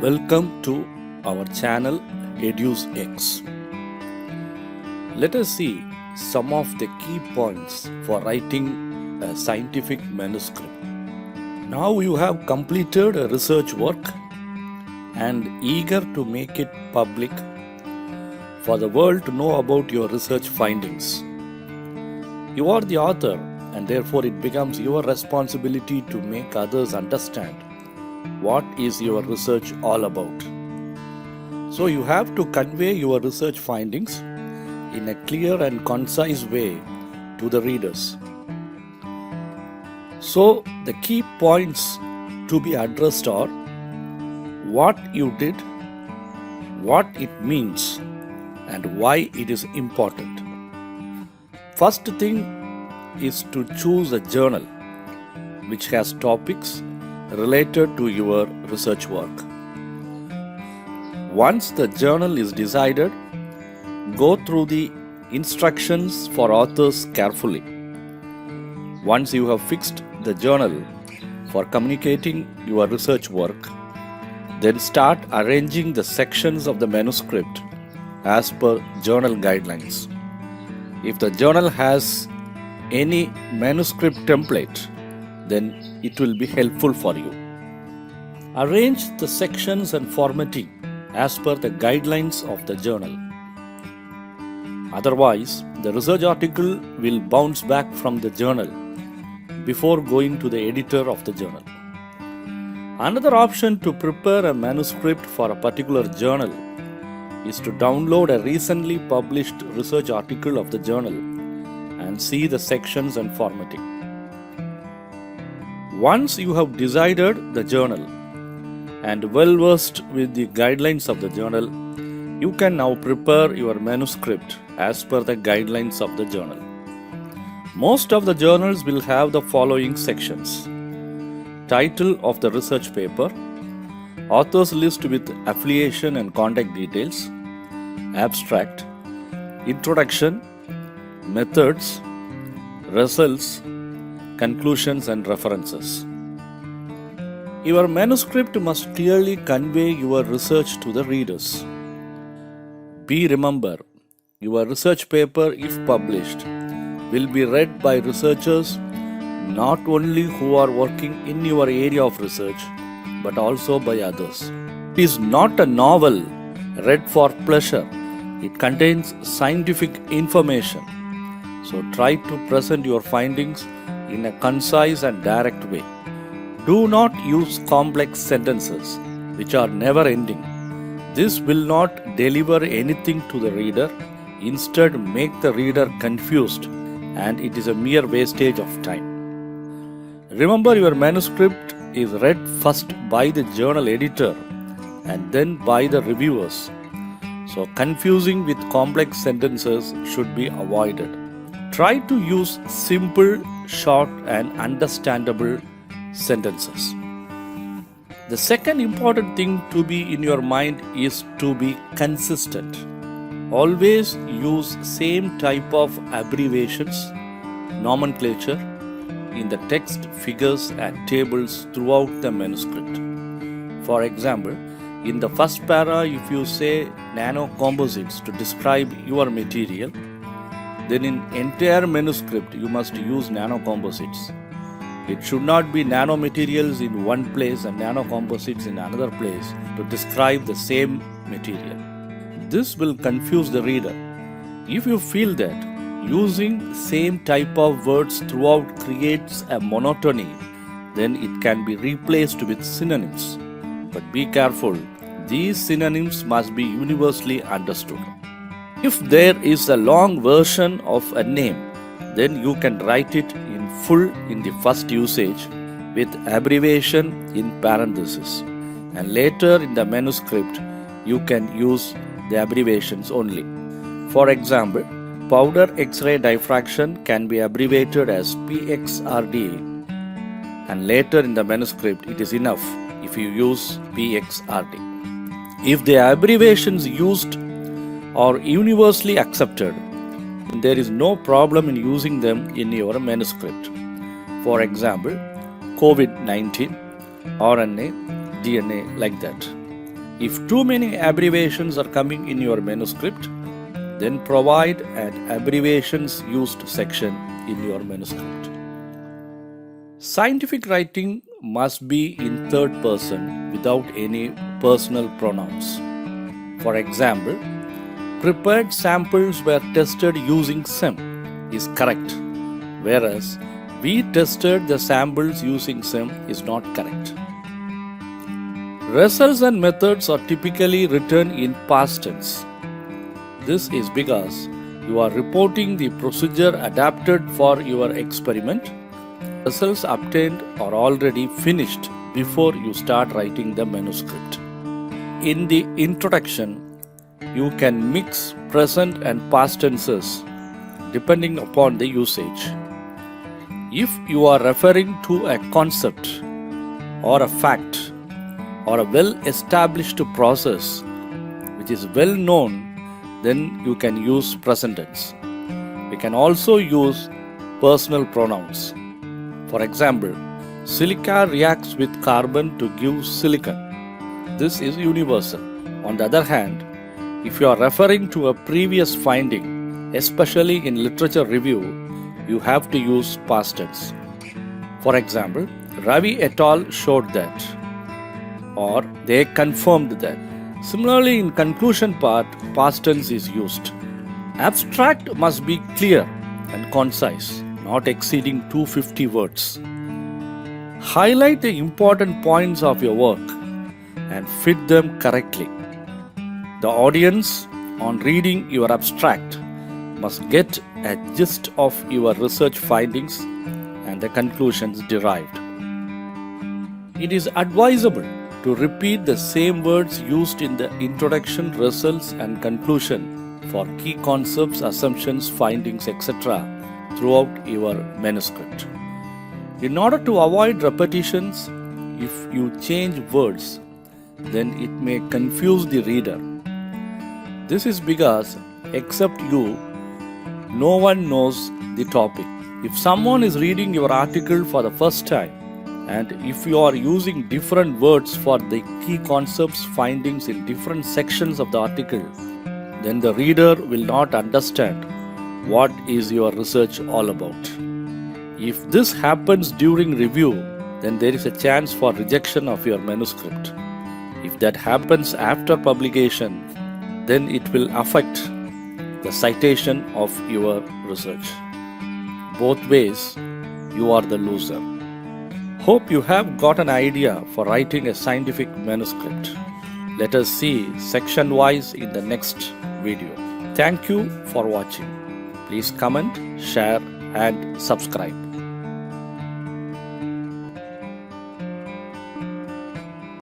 Welcome to our channel EduSX. Let us see some of the key points for writing a scientific manuscript. Now you have completed a research work and eager to make it public for the world to know about your research findings. You are the author, and therefore it becomes your responsibility to make others understand what is your research all about. So you have to convey your research findings in a clear and concise way to the readers. So the key points to be addressed are what you did, what it means, and why it is important. First thing is to choose a journal which has topics related to your research work. Once the journal is decided, go through the instructions for authors carefully. Once you have fixed the journal for communicating your research work, then start arranging the sections of the manuscript as per journal guidelines. If the journal has any manuscript template, then it will be helpful for you. Arrange the sections and formatting as per the guidelines of the journal. Otherwise, the research article will bounce back from the journal before going to the editor of the journal. Another option to prepare a manuscript for a particular journal is to download a recently published research article of the journal and see the sections and formatting. Once you have decided the journal and well versed with the guidelines of the journal, you can now prepare your manuscript as per the guidelines of the journal. Most of the journals will have the following sections: title of the research paper, authors list with affiliation and contact details, abstract, introduction, methods, results, conclusions and references. Your manuscript must clearly convey your research to the readers. Remember, your research paper, if published, will be read by researchers not only who are working in your area of research, but also by others. It is not a novel read for pleasure. It contains scientific information. So try to present your findings in a concise and direct way. Do not use complex sentences which are never ending. This will not deliver anything to the reader. Instead, make the reader confused, and it is a mere wastage of time. Remember, your manuscript is read first by the journal editor and then by the reviewers. So confusing with complex sentences should be avoided. Try to use simple, short and understandable sentences. The second important thing to be in your mind is to be consistent. Always use same type of abbreviations, nomenclature in the text, figures and tables throughout the manuscript. For example, in the first para, if you say nanocomposites to describe your material, then in entire manuscript you must use nanocomposites. It should not be nanomaterials in one place and nanocomposites in another place to describe the same material. This will confuse the reader. If you feel that using same type of words throughout creates a monotony, then it can be replaced with synonyms. But be careful, these synonyms must be universally understood. If there is a long version of a name, then you can write it in full in the first usage with abbreviation in parentheses, and later in the manuscript you can use the abbreviations only. For example, powder X-ray diffraction can be abbreviated as PXRD, and later in the manuscript it is enough if you use PXRD. If the abbreviations used are universally accepted, there is no problem in using them in your manuscript. For example, COVID-19, RNA, DNA, like that. If too many abbreviations are coming in your manuscript, then provide an abbreviations used section in your manuscript. Scientific writing must be in third person without any personal pronouns. For example, prepared samples were tested using SEM is correct, whereas we tested the samples using SEM is not correct. Results and methods are typically written in past tense. This is because you are reporting the procedure adapted for your experiment. Results obtained are already finished before you start writing the manuscript. In the introduction, you can mix present and past tenses depending upon the usage. If you are referring to a concept or a fact or a well-established process which is well known, then you can use present tense. We can also use personal pronouns. For example, silica reacts with carbon to give silicon. This is universal. On the other hand, if you are referring to a previous finding, especially in literature review, you have to use past tense. For example, Ravi et al. Showed that, or they confirmed that. Similarly, in conclusion part, past tense is used. Abstract must be clear and concise, not exceeding 250 words. Highlight the important points of your work and fit them correctly. The audience, on reading your abstract, must get a gist of your research findings and the conclusions derived. It is advisable to repeat the same words used in the introduction, results, and conclusion for key concepts, assumptions, findings, etc. throughout your manuscript. In order to avoid repetitions, if you change words, then it may confuse the reader. This is because, except you, no one knows the topic. If someone is reading your article for the first time, and if you are using different words for the key concepts, findings in different sections of the article, then the reader will not understand what is your research all about. If this happens during review, then there is a chance for rejection of your manuscript. If that happens after publication, then it will affect the citation of your research. Both ways, you are the loser. Hope you have got an idea for writing a scientific manuscript. Let us see section-wise in the next video. Thank you for watching. Please comment, share, and subscribe.